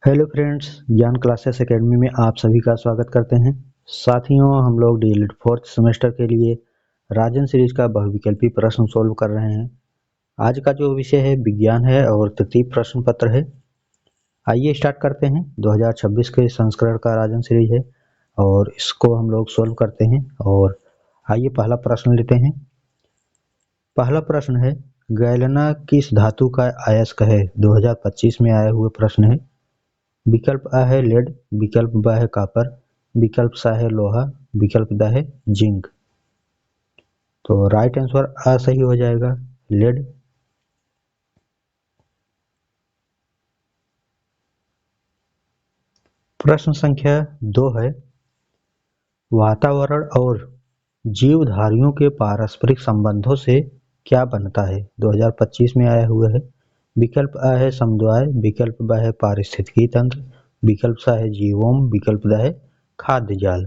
Hello friends, ज्ञान classes academy में आप सभी का स्वागत करते हैं। साथियों, हम लोग डीएलएड फोर्थ सेमेस्टर के लिए राजन सीरीज का बहुविकल्पी प्रश्न सोल्व कर रहे हैं। आज का जो विषय है विज्ञान है और तृतीय प्रश्न पत्र है। आइए स्टार्ट करते हैं। 2026 के संस्करण का राजन सीरीज है और इसको हम लोग सोल्व करते हैं। और आइए पहला प्रश्न लेते हैं। पहला प्रश्न है, गैलेना किस धातु का अयस्क है? 2025 में आए हुए प्रश्न है। विकल्प आ है लेड, विकल्प ब है कॉपर, विकल्प सा है लोहा, विकल्प द है जिंक। तो राइट आंसर आ सही हो जाएगा, लेड। प्रश्न संख्या 2 है, वातावरण और जीवधारियों के पारस्परिक संबंधों से क्या बनता है? 2025 में आया हुआ है। विकल्प आ है समुदाय, विकल्प ब है पारिस्थितिकी तंत्र, विकल्प सा है जीवोम, विकल्प द है खाद्य जाल।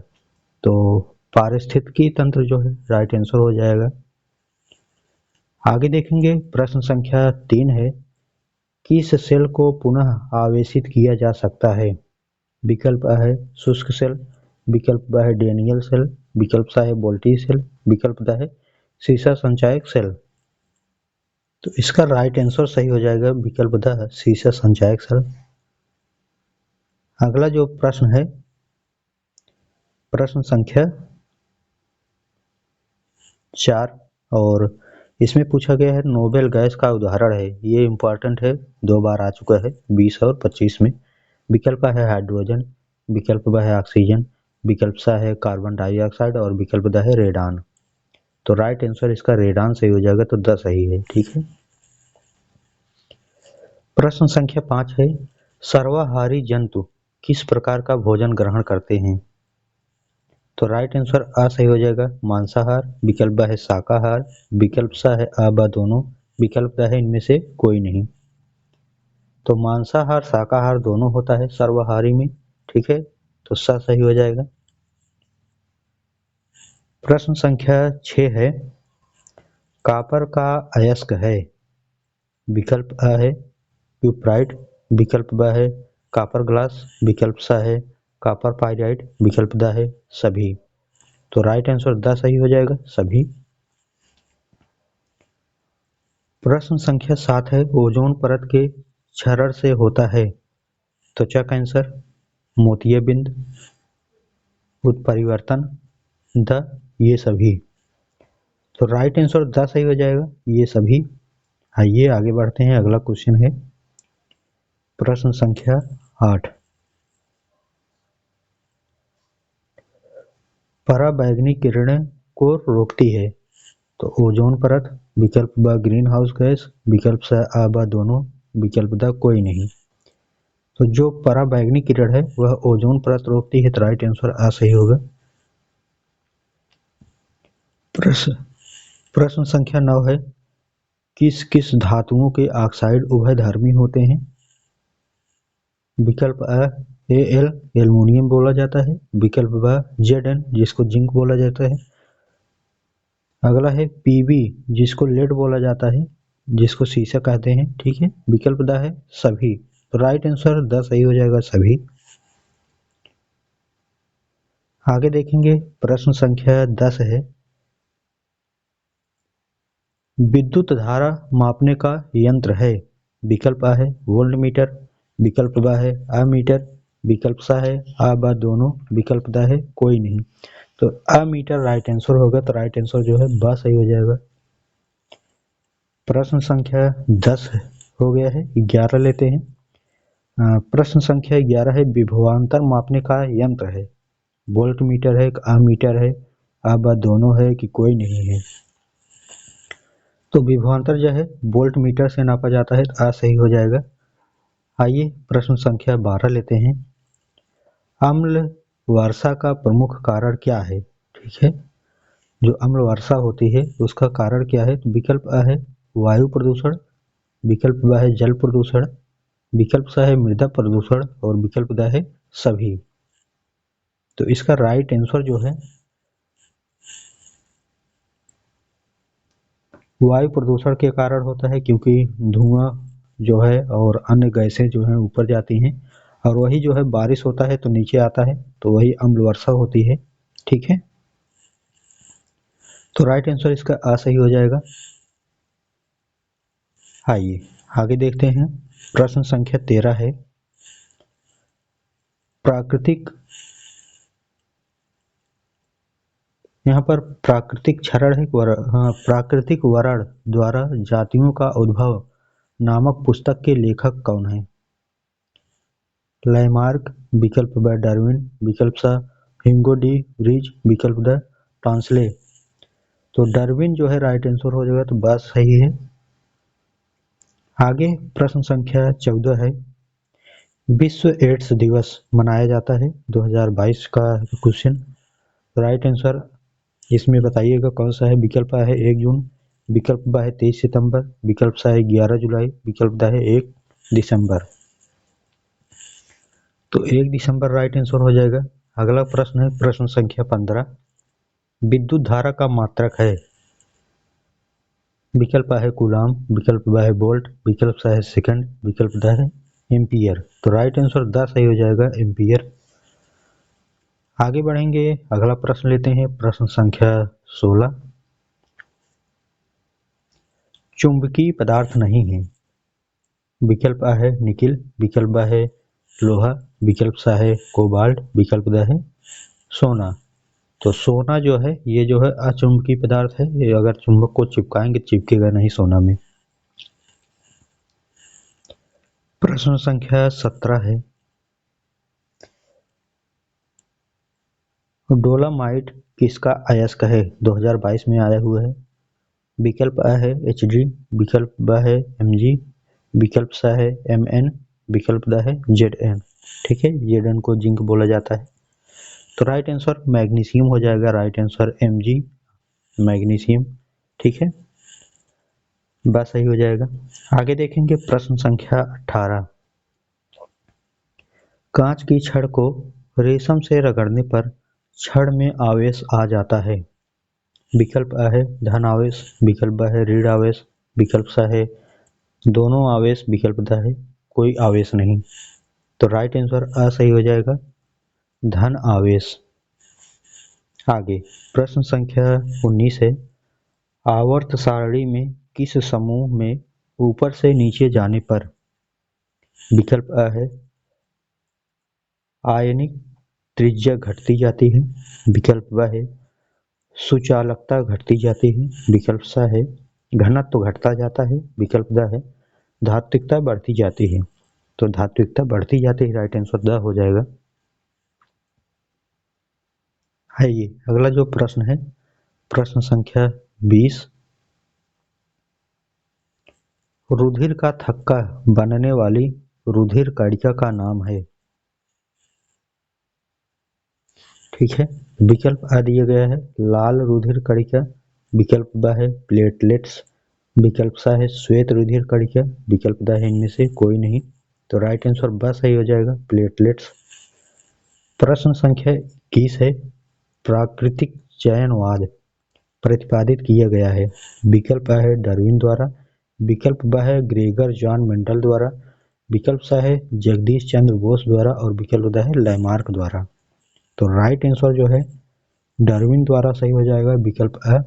तो पारिस्थितिकी तंत्र जो है राइट आंसर हो जाएगा। आगे देखेंगे। प्रश्न संख्या 3 है, किस सेल को पुनः आवेशित किया जा सकता है? विकल्प आ है शुष्क सेल, विकल्प ब है डेनियल सेल, विकल्प सा है वोल्टी सेल, विकल्प द है सीसा संचायक सेल। तो इसका राइट आंसर सही हो जाएगा, विकल्प द सीसा संचायक सेल। अगला जो प्रश्न है, प्रश्न संख्या 4, और इसमें पूछा गया है नोबेल गैस का उदाहरण है। ये इंपॉर्टेंट है, 2 बार आ चुका है 20 और 25 में। विकल्प है हाइड्रोजन, विकल्प ब है ऑक्सीजन, विकल्प सा है कार्बन डाइऑक्साइड और विकल्प द है रेडान। तो राइट आंसर इसका रेडान सही हो जाएगा, तो द सही है। ठीक है। प्रश्न संख्या 5 है, सर्वाहारी जंतु किस प्रकार का भोजन ग्रहण करते हैं? तो राइट आंसर आ सही हो जाएगा, मांसाहार, विकल्प ब है शाकाहार, विकल्प सा है आ ब दोनों, विकल्प द है इनमें से कोई नहीं। तो मांसाहार शाकाहार दोनों होता है सर्वाहारी में। ठीक है, तो सा सही हो जाएगा। प्रश्न संख्या 6 है, कॉपर का अयस्क है। विकल्प आ है क्यूप्राइट, विकल्प ब है कॉपर ग्लास, विकल्प सा है कॉपर पाइराइट, विकल्प द है सभी। तो राइट आंसर द सही हो जाएगा, सभी। प्रश्न संख्या 7 है, ओजोन परत के क्षरण से होता है त्वचा कैंसर, मोतियाबिंद, उत्परिवर्तन, द ये सभी। तो राइट आंसर द सही हो जाएगा, ये सभी। आइए आगे बढ़ते हैं। अगला क्वेश्चन है प्रश्न संख्या 8, पराबैंगनी किरणें को रोकती है। तो ओजोन परत, विकल्प ब ग्रीन हाउस गैस, विकल्प स आ ब दोनों, विकल्प द कोई नहीं। तो जो पराबैंगनी किरण है वह ओजोन परत रोकती है, तो राइट आंसर आ सही होगा। प्रश्न संख्या 9 है, किस किस धातुओं के ऑक्साइड उभयधर्मी होते हैं? विकल्प अ एल एल्युमिनियम बोला जाता है, विकल्प ब जेड जिसको जिंक बोला जाता है। अगला है पीबी जिसको लेड बोला जाता है, जिसको शीशा कहते हैं। ठीक है, विकल्प द है सभी। तो राइट आंसर द सही हो जाएगा, सभी। आगे देखेंगे। प्रश्न संख्या 10 है, विद्युत धारा मापने का यंत्र है। विकल्प आ है वोल्ट मीटर, विकल्प ब है अमीटर, विकल्प सा है आ ब दोनों, विकल्प द है कोई नहीं। तो अमीटर राइट आंसर होगा, तो राइट आंसर जो है ब सही हो जाएगा। प्रश्न संख्या 10 हो गया है, 11 लेते हैं। प्रश्न संख्या 11 है, विभवांतर मापने का यंत्र है। वोल्ट मीटर है, अमीटर है, आ ब दोनों है कि कोई नहीं है। तो विभवांतर जो है वोल्ट मीटर से नापा जाता है, तो आ सही हो जाएगा। आइए प्रश्न संख्या 12 लेते हैं, अम्ल वर्षा का प्रमुख कारण क्या है? ठीक है, जो अम्ल वर्षा होती है उसका कारण क्या है? तो विकल्प आ है वायु प्रदूषण, विकल्प ब है जल प्रदूषण, विकल्प सा है मृदा प्रदूषण और विकल्प द है सभी। तो इसका राइट आंसर जो है वायु प्रदूषण के कारण होता है, क्योंकि धुआं जो है और अन्य गैसें जो हैं ऊपर जाती हैं और वही जो है बारिश होता है तो नीचे आता है, तो वही अम्ल वर्षा होती है। ठीक है, तो राइट आंसर इसका आ सही हो जाएगा। आइए आगे देखते हैं। प्रश्न संख्या 13 है। प्राकृतिक, यहाँ पर प्राकृतिक क्षरण है, हाँ, प्राकृतिक वरण द्वारा जातियों का उद्भव नामक पुस्तक के लेखक कौन है? लैमार्क, विकल्प ब डार्विन, विकल्प सा हिंगो डी ब्रिज, विकल्प द टॉन्सले। तो डार्विन जो है राइट आंसर हो जाएगा, तो बात सही है। आगे प्रश्न संख्या 14 है। विश्व एड्स दिवस मनाया जाता है 2022 का क्वेश्चन। राइट आंसर इसमें बताइएगा कौन सा है। विकल्प आ है 1 जून, विकल्प ब है 23 सितंबर, विकल्प सा है 11 जुलाई, विकल्प द है 1 दिसंबर। तो 1 दिसंबर राइट आंसर हो जाएगा। अगला प्रश्न है प्रश्न संख्या 15। विद्युत धारा का मात्रक है। विकल्प आ है कूलाम, विकल्प ब है वोल्ट, विकल्प सा है सेकंड, विकल्प द है एम्पियर। तो राइट आंसर द सही हो जाएगा, एम्पियर। आगे बढ़ेंगे, अगला प्रश्न लेते हैं प्रश्न संख्या 16। चुंबकीय पदार्थ नहीं है। विकल्प आ है निकिल, विकल्प ब है लोहा, विकल्प सा है कोबाल्ट, विकल्प द है सोना। तो सोना जो है ये जो है अचुंबकीय पदार्थ है, ये अगर चुंबक को चिपकाएंगे चिपकेगा नहीं सोना में। प्रश्न संख्या 17 है। डोलामाइट किसका अयस्क है? 2022 में आया हुआ है। विकल्प आ है Hg, विकल्प ब है Mg, विकल्प सा है Mn, विकल्प द है Zn। ठीक है, Zn को जिंक बोला जाता है। तो राइट आंसर मैग्नीशियम हो जाएगा, राइट आंसर Mg मैग्नीशियम। ठीक है, बस सही हो जाएगा। आगे देखेंगे प्रश्न संख्या 18। कांच की छड़ को रेशम से रगड़ने पर छड़ में आवेश आ जाता है। विकल्प आ है धन आवेश, विकल्प ब है ऋण आवेश, विकल्प सा है दोनों आवेश, विकल्प द है कोई आवेश नहीं। तो राइट आंसर आ सही हो जाएगा, धन आवेश। आगे प्रश्न संख्या 19 है। आवर्त सारणी में किस समूह में ऊपर से नीचे जाने पर? विकल्प आ है आयनिक त्रिज्या घटती जाती है, विकल्प ब है सुचालकता घटती जाती है, विकल्प सा है घनत्व घटता जाता है, विकल्प द है धात्विकता बढ़ती जाती है। तो धात्विकता बढ़ती जाती है, राइट आंसर द हो जाएगा। आइए अगला जो प्रश्न है प्रश्न संख्या 20। रुधिर का थक्का बनने वाली रुधिर कणिका का नाम है। ठीक है, विकल्प आ दिया गया है लाल रुधिर कणिका, विकल्प ब है प्लेटलेट्स, विकल्प सा है श्वेत रुधिर कणिका, विकल्प द है इनमें से कोई नहीं। तो राइट आंसर ब सही हो जाएगा, प्लेटलेट्स। प्रश्न संख्या 21 है। प्राकृतिक चयनवाद प्रतिपादित किया गया है। विकल्प आ है डार्विन द्वारा, विकल्प ब है ग्रेगर जॉन मेंडल द्वारा, विकल्प सा है जगदीश चंद्र बोस द्वारा, और विकल्प द है लैमार्क द्वारा। तो राइट आंसर जो है डार्विन द्वारा सही हो जाएगा, विकल्प अ।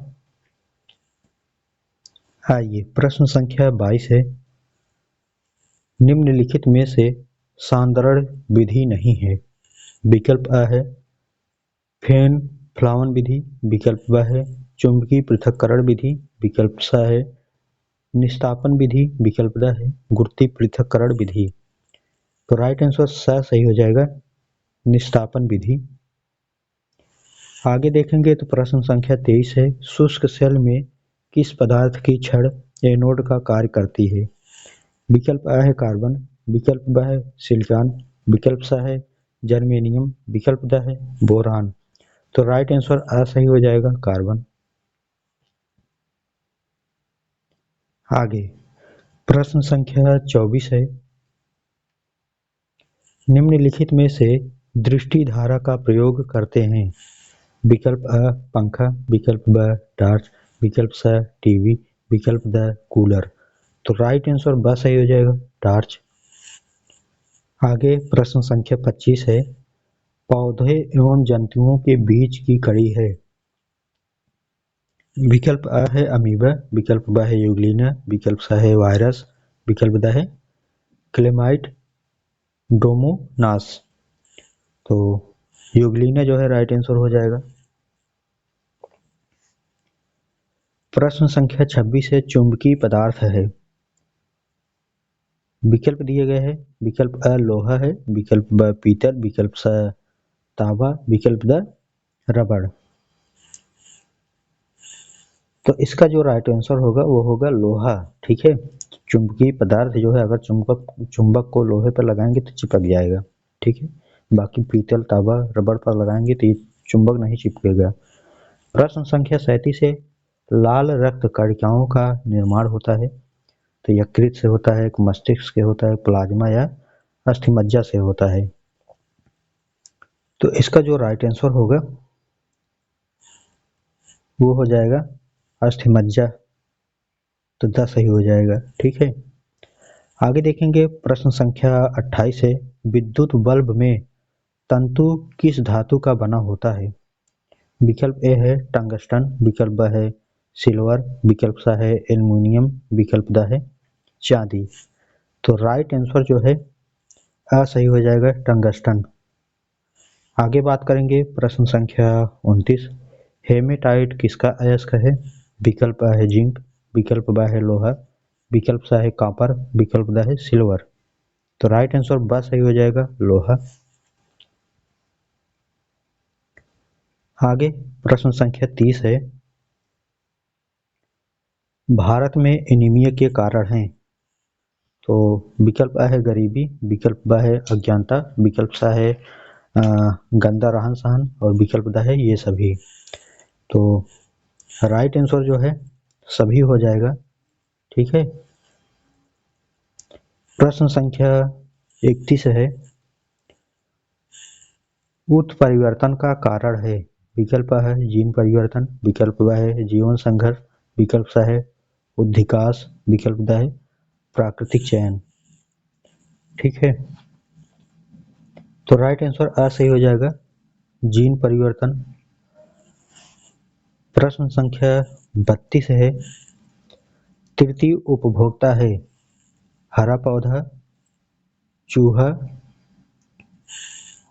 आइए प्रश्न संख्या 22 है। निम्नलिखित में से सांद्रण विधि नहीं है। विकल्प अ है फेन फ्लावन विधि, विकल्प ब है चुंबकीय पृथक्करण विधि, विकल्प सा है निस्तापन विधि, विकल्प द है गुरुत्वीय पृथक्करण विधि। तो राइट आंसर सा सही हो जाएगा, निस्तापन विधि। आगे देखेंगे तो प्रश्न संख्या 23 है। शुष्क सेल में किस पदार्थ की छड़ एनोड का कार्य करती है? विकल्प आ है कार्बन, विकल्प ब है सिलिकॉन, विकल्प सा है जर्मेनियम, विकल्प द है बोरान। तो राइट आंसर आ सही हो जाएगा, कार्बन। आगे प्रश्न संख्या 24 है। निम्नलिखित में से दृष्टि धारा का प्रयोग करते हैं। विकल्प अ पंखा, विकल्प ब टॉर्च, विकल्प स टीवी, विकल्प द कूलर। तो राइट आंसर ब सही हो जाएगा, टॉर्च। आगे प्रश्न संख्या 25 है, पौधे एवं जंतुओं के बीच की कड़ी है। विकल्प अ है अमीबा, विकल्प ब है यूग्लिना, विकल्प स है वायरस, विकल्प द है क्लेमाइड डोमोनास। तो यूग्लिना जो है राइट आंसर हो जाएगा। प्रश्न संख्या 26 है, चुंबकीय पदार्थ है। विकल्प दिए गए हैं, विकल्प अ लोहा है, विकल्प ब पीतल, विकल्प स तांबा, विकल्प द रबड़। तो इसका जो राइट आंसर होगा वो होगा लोहा। ठीक है, चुंबकीय पदार्थ जो है अगर चुंबक को लोहे पर लगाएंगे तो चिपक जाएगा। ठीक है, बाकी पीतल तांबा रबड़ पर लगाएंगे तो ये चुंबक नहीं चिपकेगा। प्रश्न संख्या 37 है, लाल रक्त कणिकाओं का निर्माण होता है। तो यकृत से होता है, मस्तिष्क से होता है, प्लाज्मा या अस्थिमज्जा से होता है। तो इसका जो राइट आंसर होगा वो हो जाएगा अस्थिमज्जा। तो 10 सही हो जाएगा। ठीक है, आगे देखेंगे प्रश्न संख्या 28 है, विद्युत बल्ब में तंतु किस धातु का बना होता है। विकल्प ए है टंगस्टन, विकल्प ब है सिल्वर, विकल्प सा है एल्युमिनियम, विकल्प द है चांदी। तो राइट आंसर जो है अ सही हो जाएगा टंगस्टन। आगे बात करेंगे प्रश्न संख्या 29, हेमेटाइट किसका अयस्क है। विकल्प अ है जिंक, विकल्प ब है लोहा, विकल्प सा है कॉपर, विकल्प द है सिल्वर। तो राइट आंसर ब सही हो जाएगा लोहा। आगे प्रश्न संख्या 30 है, भारत में एनीमिया के कारण हैं। तो विकल्प अ है गरीबी, विकल्प ब है अज्ञानता, विकल्प सा है गंदा रहन सहन, और विकल्प द है ये सभी। तो राइट आंसर जो है सभी हो जाएगा। ठीक है, प्रश्न संख्या 31 है, उत्परिवर्तन का कारण है। विकल्प है जीन परिवर्तन, विकल्प ब है जीवन संघर्ष, विकल्प सा है उद्धिकास, विकल्प द है प्राकृतिक चयन। ठीक है, तो राइट आंसर आ सही हो जाएगा जीन परिवर्तन। प्रश्न संख्या 32 है, तृतीय उपभोक्ता है हरा पौधा, चूहा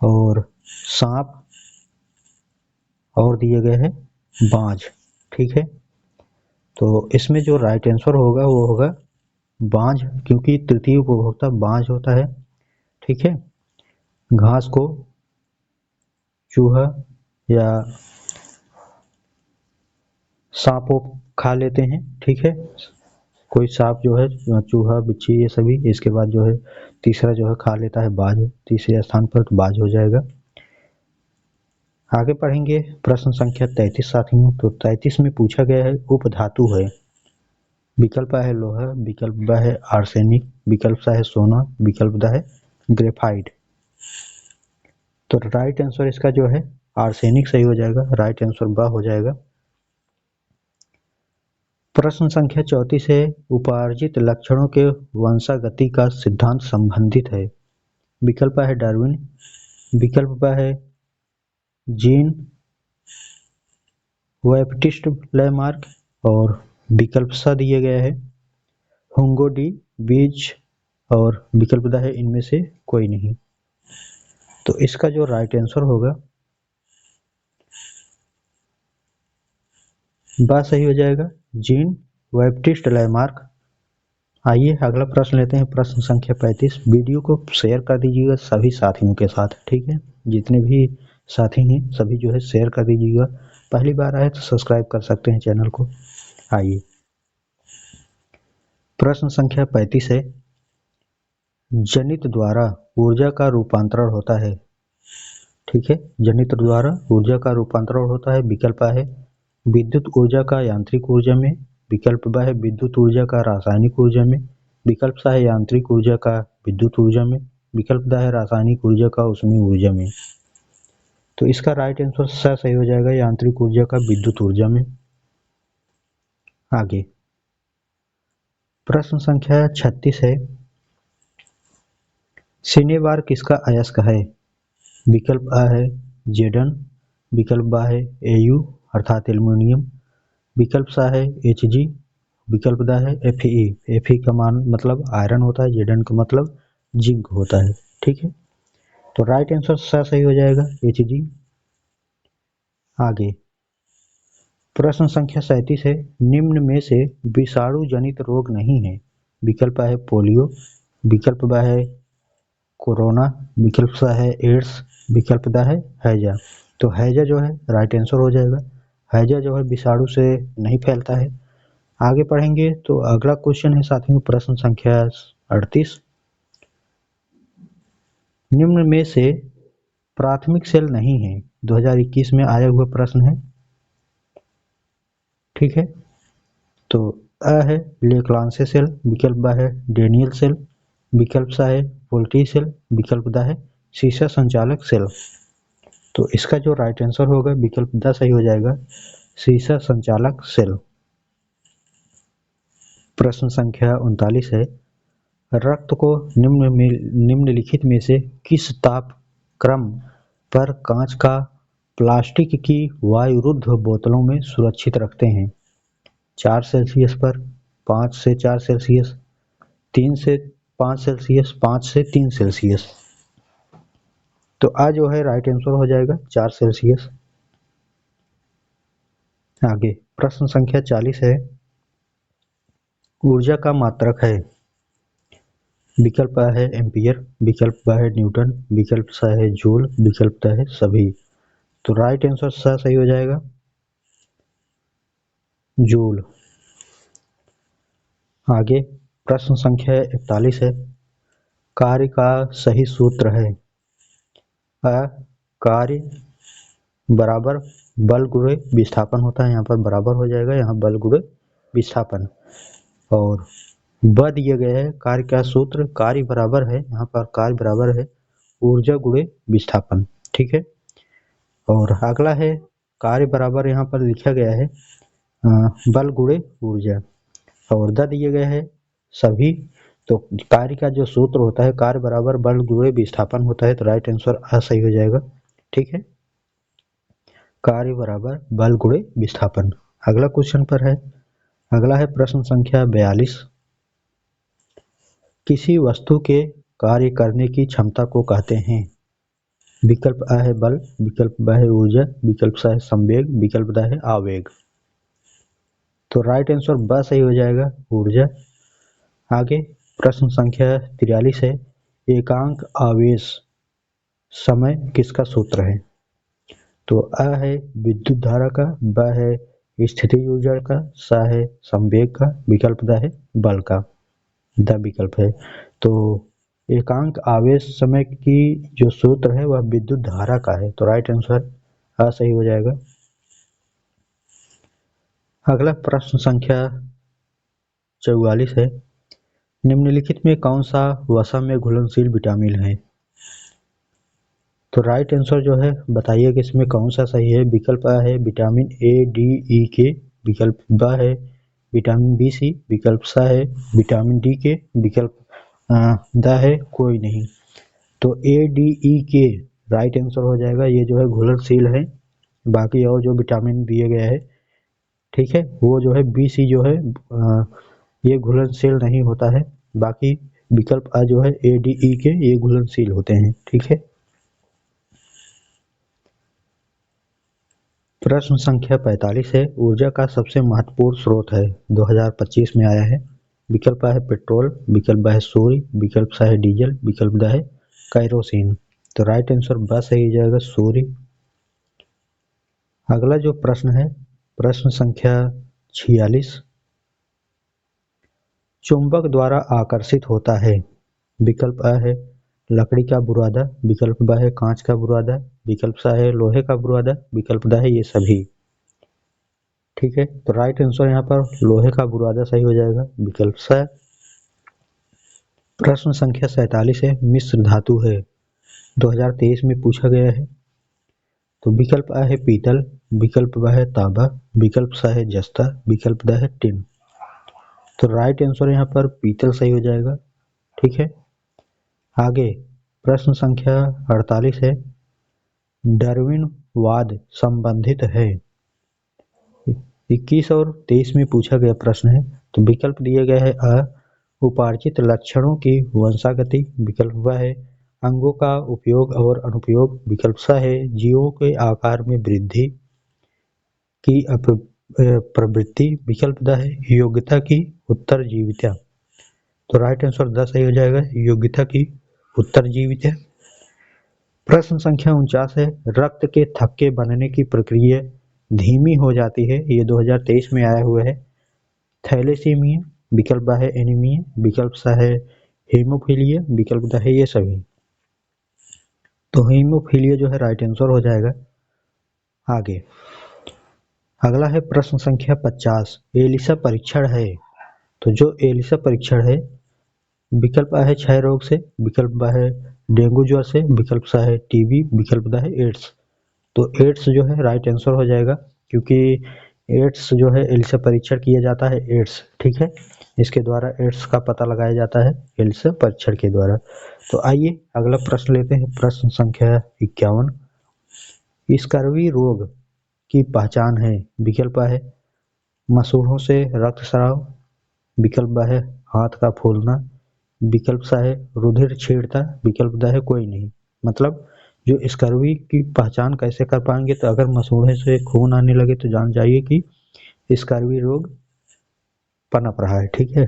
और सांप, और दिए गए हैं बाज। ठीक है, तो इसमें जो राइट आंसर होगा वो होगा बाज, क्योंकि तृतीय उपभोक्ता बाज होता है। ठीक है, घास को चूहा या सांप वो खा लेते हैं। ठीक है, कोई सांप जो है चूहा बिच्छी ये सभी, इसके बाद जो है तीसरा जो है खा लेता है बाज, तीसरे स्थान पर तो बाज हो जाएगा। आगे पढ़ेंगे प्रश्न संख्या 33 साथियों। तो 33 में पूछा गया है उपधातु है। विकल्प है लोहा, विकल्प ब है आर्सेनिक, विकल्प सा है सोना, विकल्प द है ग्रेफाइट। तो राइट आंसर इसका जो है आर्सेनिक सही हो जाएगा, राइट आंसर ब हो जाएगा। प्रश्न संख्या 34 है, उपार्जित लक्षणों के वंशागति का सिद्धांत संबंधित है। विकल्प है डार्विन, विकल्प ब है जीन वेप्टिस्ट लैमार्क, और विकल्प सा दिए गए हैं हुंगो डी बीज, और विकल्प द है इनमें से कोई नहीं। तो इसका जो राइट आंसर होगा बात सही हो जाएगा जीन वेप्टिस्ट लैमार्क। आइए अगला प्रश्न लेते हैं, प्रश्न संख्या 35। वीडियो को शेयर कर दीजिएगा सभी साथियों के साथ। ठीक है, जितने भी साथी हैं सभी जो है शेयर कर दीजिएगा। पहली बार आए तो सब्सक्राइब कर सकते हैं चैनल को। आइए प्रश्न संख्या 35 है, जनित द्वारा ऊर्जा का रूपांतरण होता है। ठीक है, जनित द्वारा ऊर्जा का रूपांतरण होता है। विकल्प है विद्युत ऊर्जा का यांत्रिक ऊर्जा में, विकल्प ब है विद्युत ऊर्जा का रासायनिक ऊर्जा में, विकल्प सा है यांत्रिक ऊर्जा का विद्युत ऊर्जा में, विकल्प द है रासायनिक ऊर्जा का उसमें ऊर्जा में। तो इसका राइट आंसर सा सही हो जाएगा यांत्रिक ऊर्जा का विद्युत ऊर्जा में। आगे प्रश्न संख्या 36 है, शनिवार किसका अयस्क है? विकल्प अ है जेडन, विकल्प ब है एयू अर्थात एल्युमिनियम, विकल्प सा है एच जी, विकल्प द है एफ ई का मान मतलब आयरन होता है, जेडन का मतलब जिंक होता है। ठीक है, तो राइट आंसर सा सही हो जाएगा एच जी। आगे प्रश्न संख्या 37 है, निम्न में से विषाणु जनित रोग नहीं है। विकल्प है पोलियो, विकल्प ब है कोरोना, विकल्प सा है एड्स, विकल्प द है हैजा। तो हैजा जो है राइट आंसर हो जाएगा। हैजा जो है विषाणु से नहीं फैलता है। आगे पढ़ेंगे तो अगला क्वेश्चन है साथियों प्रश्न संख्या 38, निम्न में से प्राथमिक सेल नहीं है। 2021 में आया हुआ प्रश्न है। ठीक है, तो अ है लेक्लांसे सेल, विकल्प ब है डेनियल सेल, विकल्प सा है वोल्टी सेल, विकल्प द है शीशा संचालक सेल। तो इसका जो राइट आंसर होगा विकल्प द सही हो जाएगा, शीशा संचालक सेल। प्रश्न संख्या 39 है, रक्त को निम्नलिखित में से किस ताप क्रम पर कांच का प्लास्टिक की वायुरुद्ध बोतलों में सुरक्षित रखते हैं? 4 सेल्सियस पर, 5 से 4 सेल्सियस, 3 से 5 सेल्सियस, 5 से 3 सेल्सियस। तो आ जो है राइट आंसर हो जाएगा 4 सेल्सियस। आगे प्रश्न संख्या 40 है, ऊर्जा का मात्रक है। विकल्प आ है एम्पियर, विकल्प ब है न्यूटन, विकल्प सा है जूल, विकल्प द है सभी। तो राइट आंसर सा सही हो जाएगा जूल। आगे प्रश्न संख्या 41 है, कार्य का सही सूत्र है। अ कार्य बराबर बल गुणे विस्थापन होता है, यहाँ पर बराबर हो जाएगा, यहाँ बल गुणे विस्थापन। और ब दिए गए है कार्य का सूत्र, कार्य बराबर है, यहाँ पर कार्य बराबर है ऊर्जा गुणे विस्थापन। ठीक है, और अगला है कार्य बराबर यहाँ पर लिखा गया है बल गुणे ऊर्जा, और द दिए गए है सभी। तो कार्य का जो सूत्र होता है कार्य बराबर बल गुणे विस्थापन होता है, तो राइट आंसर अ सही हो जाएगा। ठीक है, कार्य बराबर बल गुणे विस्थापन। अगला क्वेश्चन पर है, अगला है प्रश्न संख्या 42, किसी वस्तु के कार्य करने की क्षमता को कहते हैं। विकल्प अ है बल, विकल्प ब है ऊर्जा, विकल्प सा है संवेग, विकल्प द है आवेग। तो राइट आंसर ब सही हो जाएगा ऊर्जा। आगे प्रश्न संख्या 43 है, एकांक आवेश समय किसका सूत्र है। तो अ है विद्युत धारा का, ब है स्थितिज ऊर्जा का, सा है संवेग का, विकल्प द है बल का, द विकल्प है। तो एकांक आवेश समय की जो सूत्र है वह विद्युत धारा का है, तो राइट आंसर अ सही हो जाएगा। अगला प्रश्न संख्या 44 है, निम्नलिखित में कौन सा वसा में घुलनशील विटामिन है। तो राइट आंसर जो है बताइए कि इसमें कौन सा सही है। विकल्प अ है विटामिन ए डी ई के, विकल्प ब है विटामिन बी सी, विकल्प सा है विटामिन डी के, विकल्प द है कोई नहीं। तो ए डी ई के राइट आंसर हो जाएगा, ये जो है घुलनशील है, बाकी और जो विटामिन दिए गए है ठीक है वो जो है बी सी जो है ये घुलनशील नहीं होता है, बाकी विकल्प अ जो है ए डी ई के ये घुलनशील होते हैं। ठीक है, प्रश्न संख्या 45 है, ऊर्जा का सबसे महत्वपूर्ण स्रोत है, 2025 में आया है। विकल्प A है पेट्रोल, विकल्प ब है सूर्य, विकल्प सा है डीजल, विकल्प द है कैरोसिन। तो राइट आंसर ब सही हो जाएगा सूर्य। अगला जो प्रश्न है प्रश्न संख्या 46, चुंबक द्वारा आकर्षित होता है। विकल्प अ है लकड़ी का बुरादा, विकल्प ब है कांच का बुरादा, विकल्प सा है लोहे का बुरादा, विकल्प द है ये सभी। ठीक है, तो राइट आंसर यहाँ पर लोहे का बुरादा सही हो जाएगा, विकल्प सा। प्रश्न संख्या 47 है, मिश्र धातु है, 2023 में पूछा गया है। तो विकल्प अ है पीतल, विकल्प ब है तांबा, विकल्प सा है जस्ता, विकल्प द है टिन। तो राइट आंसर यहाँ पर पीतल सही हो जाएगा। ठीक है, आगे प्रश्न संख्या 48 है, डार्विनवाद संबंधित है। 21 और 23 में पूछा गया प्रश्न है। तो विकल्प दिए गए हैं अ, उपार्जित लक्षणों की वंशागति, विकल्प ब है अंगों का उपयोग और अनुपयोग, विकल्प स है जीवों के आकार में वृद्धि की प्रवृत्ति, विकल्प द है योग्यता की उत्तरजीविता। तो राइट आंसर द सही हो जाएगा, योग्यता की उत्तरजीविता। प्रश्न संख्या 49 है, रक्त के थक्के बनने की प्रक्रिया धीमी हो जाती है। ये 2023 में आया हुआ है। थैलेसीमिया, विकल्प ब है एनीमिया, विकल्प स है हीमोफीलिया, विकल्प द है ये सभी। तो हीमोफीलिया जो है राइट आंसर हो जाएगा। आगे अगला है प्रश्न संख्या 50, एलिसा परीक्षण है। तो जो एलिसा परीक्षण है, विकल्प आ है क्षय रोग से, विकल्प ब है डेंगू ज्वर से, विकल्प स है टीबी, विकल्प द है एड्स। तो एड्स जो है राइट आंसर हो जाएगा, क्योंकि एड्स जो है एलिसा परीक्षण किया जाता है एड्स, ठीक है, इसके द्वारा एड्स का पता लगाया जाता है एलिसा परीक्षण के द्वारा। तो आइए अगला प्रश्न लेते हैं, प्रश्न संख्या 51, स्कर्वी रोग की पहचान है। विकल्प है मसूड़ों से रक्तस्राव, विकल्प ब है हाथ का फूलना, विकल्प सा है रुधिर छीड़ता, विकल्प द है कोई नहीं। मतलब जो स्कर्वी की पहचान कैसे कर पाएंगे, तो अगर मसूड़े से खून आने लगे तो जान जाइए कि स्कर्वी रोग पनप रहा है, ठीक है।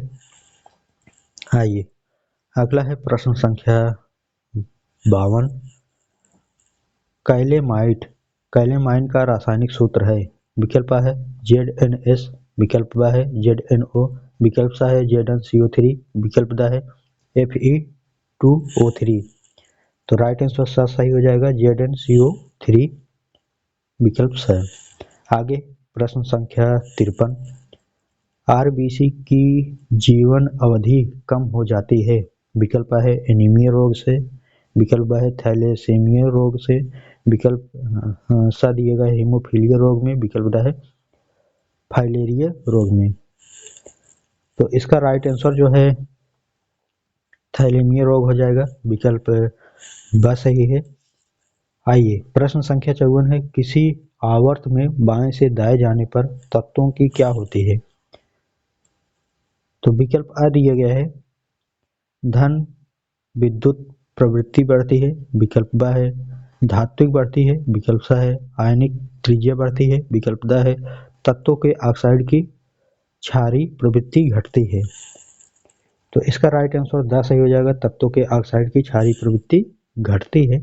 आइए अगला है प्रश्न संख्या 52, कैलेमाइन का रासायनिक सूत्र है। विकल्प है ZnS, विकल्प ब है ZnO, विकल्प सा है ZnCO3, विकल्प द है Fe2O3। तो राइट आंसर सही हो जाएगा ZnCO3, विकल्प स। आगे प्रश्न संख्या 53, आरबीसी की जीवन अवधि कम हो जाती है। विकल्प है एनीमिया रोग से, विकल्प है थैलेसीमिया रोग से, विकल्प सा दिएगा हीमोफीलिया रोग में, विकल्प द है फाइलेरिया रोग में। तो इसका राइट आंसर जो है थैलेमिया रोग हो जाएगा, विकल्प ब सही है। आइए प्रश्न संख्या 54 है, किसी आवर्त में बाएं से दाएं जाने पर तत्वों की क्या होती है। तो विकल्प आ दिया गया है धन विद्युत प्रवृत्ति बढ़ती है, विकल्प ब है धात्विक बढ़ती है, विकल्प स है आयनिक त्रिज्या बढ़ती है, विकल्प द है तत्वों के ऑक्साइड की क्षारीय प्रवृत्ति घटती है। तो इसका राइट आंसर द सही हो जाएगा, तत्वों के ऑक्साइड की क्षारीय प्रवृत्ति घटती है,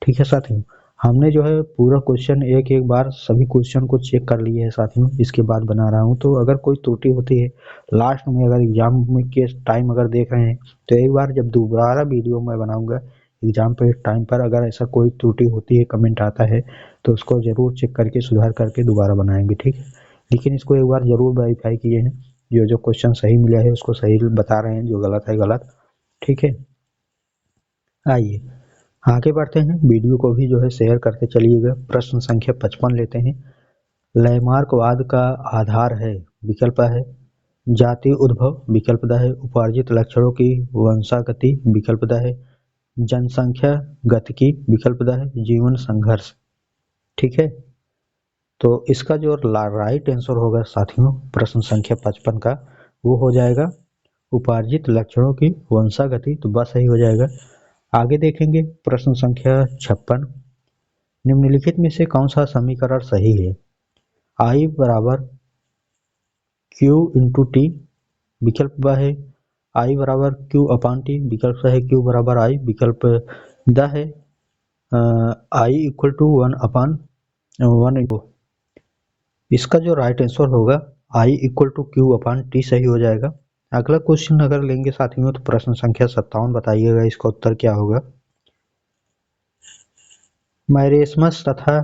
ठीक है साथियों। हमने जो है पूरा क्वेश्चन एक एक बार सभी क्वेश्चन को चेक कर लिए है साथियों, इसके बाद बना रहा हूँ। तो अगर कोई त्रुटि होती है लास्ट में, अगर एग्जाम में के टाइम अगर देख रहे हैं, तो एक बार जब दोबारा वीडियो मैं बनाऊंगा एग्जाम पे टाइम पर, अगर ऐसा कोई त्रुटि होती है, कमेंट आता है, तो उसको जरूर चेक करके सुधार करके दोबारा बनाएंगे, ठीक है। लेकिन इसको एक बार जरूर वेरीफाई किए हैं, जो जो क्वेश्चन सही मिला है उसको सही बता रहे हैं, जो गलत है गलत, ठीक है। आइए आगे बढ़ते हैं, वीडियो को भी जो है शेयर करके चलिएगा। प्रश्न संख्या 55 लेते हैं, लैमार्कवाद का आधार है। विकल्प है जातीय उद्भव, विकल्प द है उपार्जित लक्षणों की वंशागति, विकल्प द है जनसंख्या गतिकी, विकल्प द है जीवन संघर्ष, ठीक है। तो इसका जो राइट आंसर होगा साथियों प्रश्न संख्या 55 का, वो हो जाएगा उपार्जित लक्षणों की वंशागति, तो बस सही हो जाएगा। आगे देखेंगे प्रश्न संख्या 56, निम्नलिखित में से कौन सा समीकरण सही है। I बराबर Q इंटू टी, विकल्प ब है I बराबर Q अपान टी, विकल्प है Q बराबर I, विकल्प द है I इक्वल टू 1/1। इसका जो राइट आंसर होगा I equal to Q upon T सही हो जाएगा। अगला क्वेश्चन अगर लेंगे साथियों, तो प्रश्न संख्या 57 बताइएगा इसका उत्तर क्या होगा। मैरेस्मस तथा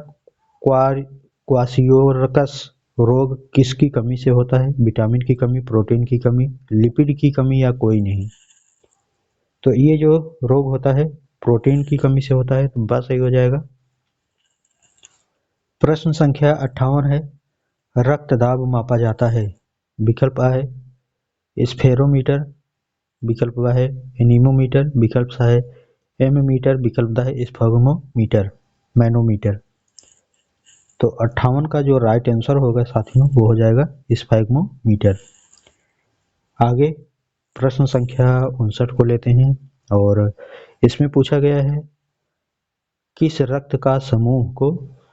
क्वाशियोरकस रोग किसकी कमी से होता है। विटामिन की कमी, प्रोटीन की कमी, लिपिड की कमी या कोई नहीं। तो ये जो रोग होता है प्रोटीन की कमी से होता है, तो बस सही हो जाएगा। प्रश्न संख्या 58 है, रक्त दाब मापा जाता है। विकल्प आ है स्फेरोमीटर, विकल्प ब है एनीमोमीटर, विकल्प सा है एम मीटर, विकल्प द है स्फैग्मोमीटर, मैनोमीटर। तो 58 का जो राइट आंसर होगा साथियों वो हो जाएगा स्फैग्मोमीटर। आगे प्रश्न संख्या 59 को लेते हैं और इसमें पूछा गया है किस रक्त का समूह को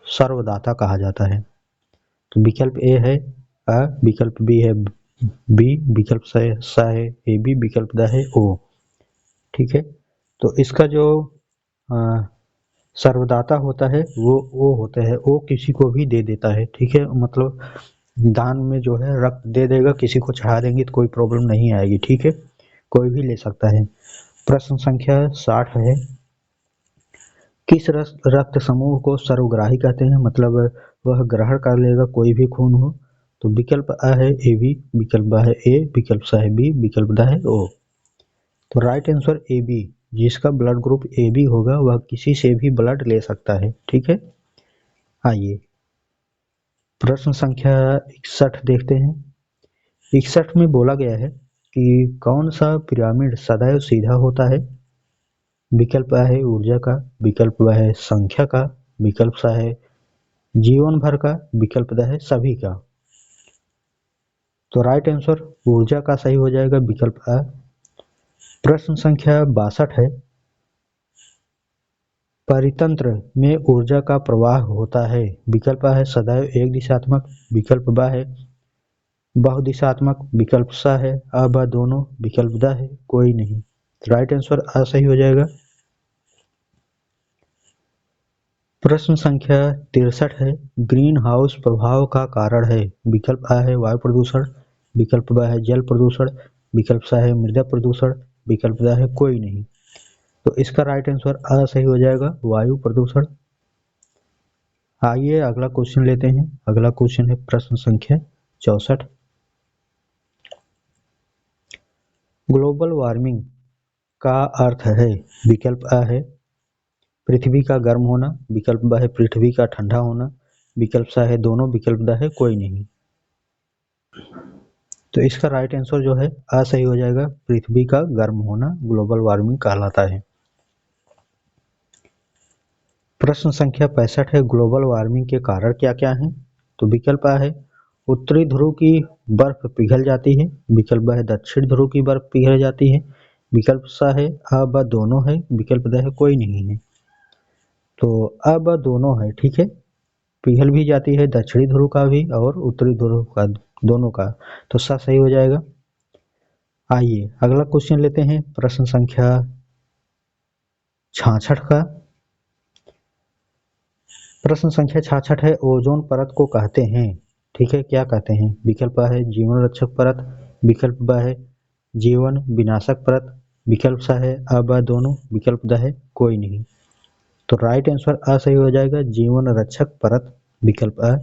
सर्वदाता कहा जाता है। तो विकल्प ए है अ, विकल्प बी है बी, विकल्प सा है ए बी, विकल्प द है ओ। ठीक है, तो इसका जो अ, सर्वदाता होता है वो होता है, वो किसी को भी दे देता है। ठीक है, मतलब दान में जो है रक्त दे देगा, किसी को चढ़ा देंगे तो कोई प्रॉब्लम नहीं आएगी। ठीक है, कोई भी ले सकता है। प्रश्न संख्या 60 है किस रक्त समूह को सर्वग्राही कहते हैं, मतलब वह ग्रहण कर लेगा कोई भी खून हो। तो विकल्प अ है ए बी, विकल्प ब है ए, विकल्प स है बी, विकल्प द है ओ। तो राइट आंसर ए बी, जिसका ब्लड ग्रुप ए बी होगा वह किसी से भी ब्लड ले सकता है। ठीक है, आइए प्रश्न संख्या 61 देखते हैं। 61 में बोला गया है कि कौन सा पिरामिड सदैव सीधा होता है। विकल्प अ है ऊर्जा का, विकल्प ब है संख्या का, विकल्प स है जीवन भर का, विकल्प द है सभी का। तो राइट आंसर ऊर्जा का सही हो जाएगा, विकल्प अ। प्रश्न संख्या 62 है परितंत्र में ऊर्जा का प्रवाह होता है। विकल्प अ है सदैव एक दिशात्मक, विकल्प ब है बहुदिशात्मक, विकल्प स है अ ब दोनों, विकल्प द है कोई नहीं। राइट आंसर अ सही हो जाएगा। प्रश्न संख्या 63 है ग्रीन हाउस प्रभाव का कारण है। विकल्प अ है वायु प्रदूषण, विकल्प ब है जल प्रदूषण, विकल्प स है मृदा प्रदूषण, विकल्प द है कोई नहीं। तो इसका राइट आंसर अ सही हो जाएगा, वायु प्रदूषण। आइए अगला क्वेश्चन लेते हैं। अगला क्वेश्चन है प्रश्न संख्या 64। ग्लोबल वार्मिंग का अर्थ है। विकल्प अ है पृथ्वी का गर्म होना, विकल्प ब है पृथ्वी का ठंडा होना, विकल्प स है दोनों, विकल्प द है कोई नहीं। तो इसका राइट आंसर जो है अ सही हो जाएगा, पृथ्वी का गर्म होना ग्लोबल वार्मिंग कहलाता है। प्रश्न संख्या 65 है ग्लोबल वार्मिंग के कारण क्या क्या हैं। तो विकल्प अ है उत्तरी ध्रुव की बर्फ पिघल जाती है, विकल्प ब है दक्षिण ध्रुव की बर्फ पिघल जाती है, विकल्प स है अ ब दोनों है, विकल्प द है कोई नहीं है। तो अ ब दोनों है। ठीक है, पिघल भी जाती है दक्षिणी ध्रुव का भी और उत्तरी ध्रुव का, दोनों का। तो सा सही हो जाएगा। आइए अगला क्वेश्चन लेते हैं प्रश्न संख्या 66 का। प्रश्न संख्या 66 है ओजोन परत को कहते हैं। ठीक है, क्या कहते हैं। विकल्प अ है जीवन रक्षक परत, विकल्प ब है जीवन विनाशक परत, विकल्प स है अ ब दोनों, विकल्प द है कोई नहीं। तो राइट आंसर अ सही हो जाएगा, जीवन रक्षक परत, विकल्प अ।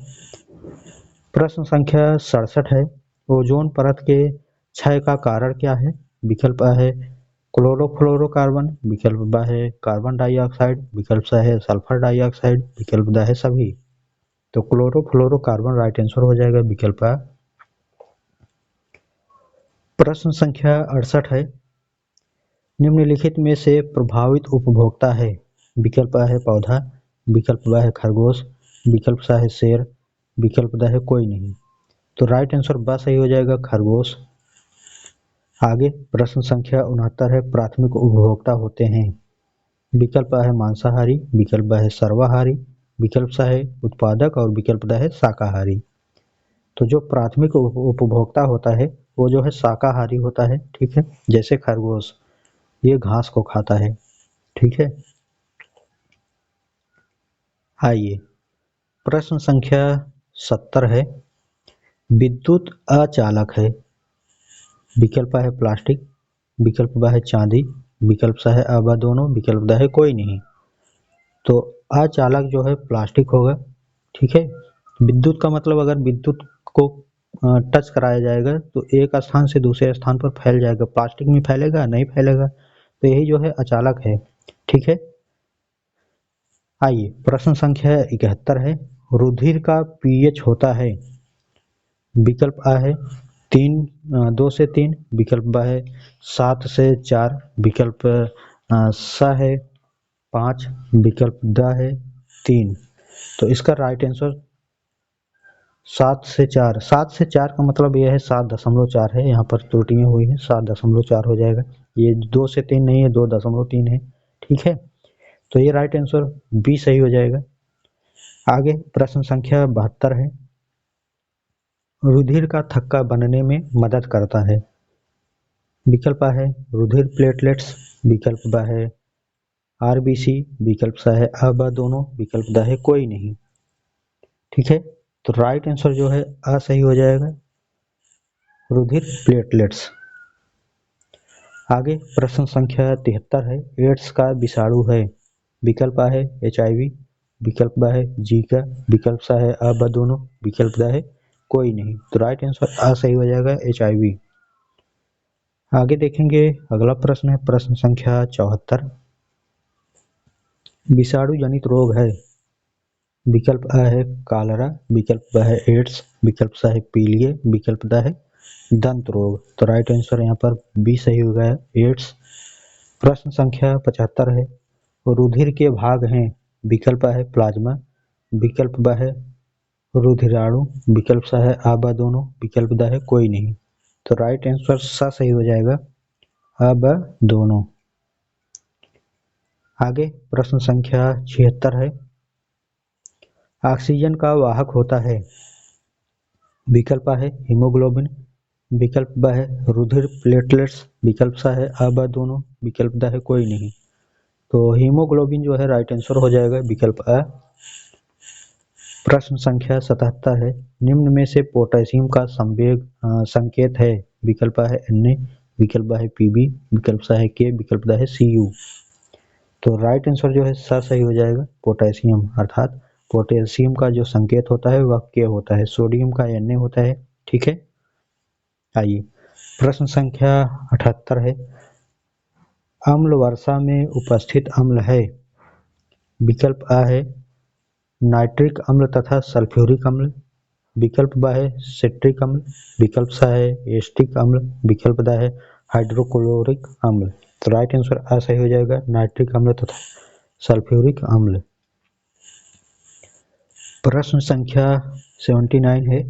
प्रश्न संख्या 67 है ओजोन परत के क्षय का कारण क्या है। विकल्प अ है क्लोरोफ्लोरोकार्बन, विकल्प ब है कार्बन डाइऑक्साइड, विकल्प स है सल्फर डाइऑक्साइड, विकल्प द है सभी। तो क्लोरोफ्लोरोकार्बन राइट आंसर हो जाएगा, विकल्प अ। प्रश्न संख्या 68 है निम्नलिखित में से प्रभावित उपभोक्ता है। विकल्प अ है पौधा, विकल्प ब है खरगोश, विकल्प स है शेर, विकल्प द है कोई नहीं। तो राइट आंसर ब सही हो जाएगा, खरगोश। आगे प्रश्न संख्या 69 है प्राथमिक उपभोक्ता होते हैं। विकल्प अ है मांसाहारी, विकल्प ब है सर्वाहारी, विकल्प स है उत्पादक और विकल्प द है शाकाहारी। तो जो प्राथमिक उपभोक्ता होता है वो जो है शाकाहारी होता है। ठीक है, जैसे खरगोश ये घास को खाता है। ठीक है, आइए प्रश्न संख्या 70 है विद्युत अचालक है। विकल्प है प्लास्टिक, विकल्प ब है चांदी, विकल्प स है अ ब दोनों, विकल्प द है कोई नहीं। तो अचालक जो है प्लास्टिक होगा। ठीक है, विद्युत का मतलब अगर विद्युत को टच कराया जाएगा तो एक स्थान से दूसरे स्थान पर फैल जाएगा, प्लास्टिक में फैलेगा नहीं फैलेगा। तो यही जो है अचालक है। ठीक है, आइए प्रश्न संख्या 71 है रुधिर का पीएच होता है। विकल्प अ है 2 से 3, विकल्प ब है 7 से 4, विकल्प स है 5, विकल्प द है 3। तो इसका राइट आंसर 7 से 4। 7 से 4 का मतलब यह है 7.4 है, यहाँ पर त्रुटियां हुई हैं, 7.4 हो जाएगा। ये 2 से 3 नहीं है, 2.3 है। ठीक है, तो ये राइट आंसर बी सही हो जाएगा। आगे प्रश्न संख्या 72 है। रुधिर का थक्का बनने में मदद करता है। विकल्प A है रुधिर प्लेटलेट्स, विकल्प B है आरबीसी, विकल्प C है अब दोनों, विकल्प D है कोई नहीं। ठीक है, तो राइट आंसर जो है अ सही हो जाएगा, रुधिर प्लेटलेट्स। आगे प्रश्न संख्या 73 है। एड्स का विषाणु है। विकल्प A है HIV, विकल्प B है जीका, विकल्प C है अब दोनों, विकल्प D है कोई नहीं। तो राइट आंसर अ सही हो जाएगा, HIV। आगे देखेंगे अगला प्रश्न है प्रश्न संख्या 74। विषाणु जनित रोग है। विकल्प A है कालरा, विकल्प B है एड्स, विकल्प C है पीलिया, विकल्प D है दंत रोग। तो राइट आंसर यहाँ पर बी सही हो गया, एड्स। प्रश्न संख्या 75 है। रुधिर के भाग हैं। विकल्प A है प्लाज्मा, विकल्प B है रुधिराणु, विकल्प C है आबा दोनों, विकल्प D है कोई नहीं। तो राइट आंसर सा सही हो जाएगा, अब दोनों। आगे प्रश्न संख्या 76 है। ऑक्सीजन का वाहक होता है। विकल्प A है हीमोग्लोबिन, विकल्प B है रुधिर प्लेटलेट्स, विकल्प C है अब दोनों, विकल्प D है कोई नहीं। तो हीमोग्लोबिन जो है राइट आंसर हो जाएगा, विकल्प A। प्रश्न संख्या 77 है। निम्न में से पोटेशियम का संकेत है। विकल्प A है Na, विकल्प B है Pb, विकल्प C है K, विकल्प D है Cu। तो राइट आंसर जो है सा सही हो जाएगा, पोटेशियम। अर्थात पोटेशियम का जो संकेत होता है वह के होता है, सोडियम का Na होता है। ठीक है, आइए प्रश्न संख्या 78 है। अम्ल वर्षा में उपस्थित अम्ल है। विकल्प A है नाइट्रिक अम्ल तथा सल्फ्यूरिक अम्ल, विकल्प B है सिट्रिक अम्ल, विकल्प C है एस्टिक अम्ल, विकल्प D है हाइड्रोक्लोरिक अम्ल। तो राइट आंसर आ सही हो जाएगा, नाइट्रिक अम्ल तथा सल्फ्यूरिक अम्ल। प्रश्न संख्या 79 है।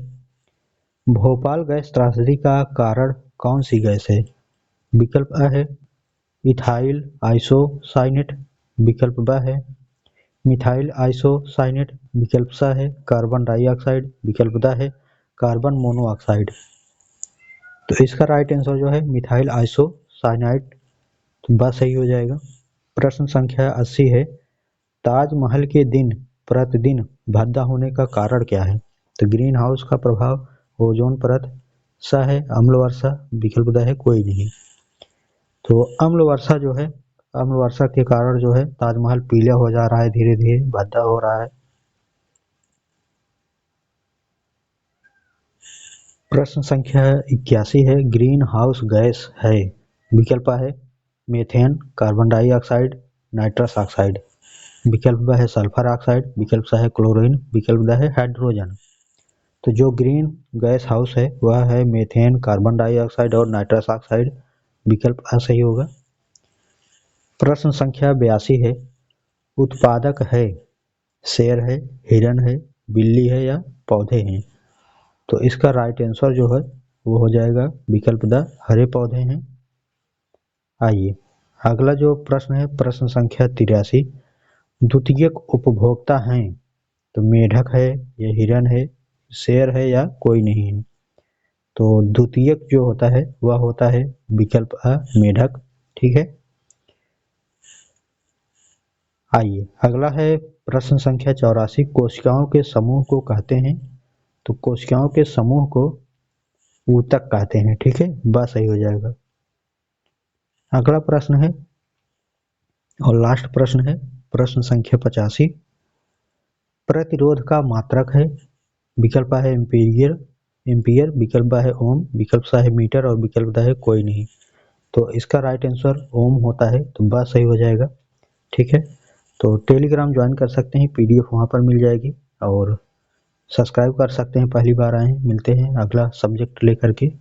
भोपाल गैस त्रासदी का कारण कौन सी गैस है। विकल्प A है इथाइल आइसोसाइनेट, विकल्प B है मिथाइल आइसोसाइनेट, विकल्प C है कार्बन डाइऑक्साइड, विकल्प D है कार्बन मोनोऑक्साइड। तो इसका राइट आंसर जो है मिथाइल आइसोसाइनाइड, तो बस सही हो जाएगा। प्रश्न संख्या 80 है। ताजमहल के दिन प्रतिदिन भद्दा होने का कारण क्या है। तो ग्रीन हाउस का प्रभाव, ओजोन परत, सा है अम्ल वर्षा, विकल्प D है कोई नहीं। तो अम्ल वर्षा जो है, अम्ल वर्षा के कारण जो है ताजमहल पीला हो जा रहा है, धीरे धीरे भद्दा हो रहा है। प्रश्न संख्या 81 है। ग्रीन हाउस गैस है। विकल्प है methane, carbon dioxide, nitrous oxide, विकल्प B है सल्फर ऑक्साइड, विकल्प C है क्लोरीन, विकल्प D है हाइड्रोजन। तो जो ग्रीन गैस हाउस है वह है मीथेन, कार्बन डाइऑक्साइड और नाइट्रस ऑक्साइड, विकल्प A सही होगा। प्रश्न संख्या 82 है। उत्पादक है। शेर है, हिरन है, बिल्ली है या पौधे हैं। तो इसका राइट आंसर जो है वो हो जाएगा विकल्प D, हरे पौधे हैं। आइए अगला जो प्रश्न है प्रश्न संख्या 83। द्वितीयक उपभोक्ता हैं। तो मेढक है, या हिरन है, शेर है या कोई नहीं है। तो द्वितीयक जो होता है वह होता है विकल्प A, मेढक। ठीक है, आइए अगला है प्रश्न संख्या 84। कोशिकाओं के समूह को कहते हैं। तो कोशिकाओं के समूह को ऊतक कहते हैं। ठीक है, बस सही हो जाएगा। अगला प्रश्न है और लास्ट प्रश्न है प्रश्न संख्या 85। प्रतिरोध का मात्रक है। विकल्प है एम्पियर, विकल्प B है ओम, विकल्प C है मीटर और विकल्प D है कोई नहीं। तो इसका राइट आंसर ओम होता है, तो बस सही हो जाएगा। ठीक है, तो टेलीग्राम ज्वाइन कर सकते हैं, PDF वहाँ पर मिल जाएगी, और सब्सक्राइब कर सकते हैं, पहली बार आए हैं। मिलते हैं अगला सब्जेक्ट लेकर के।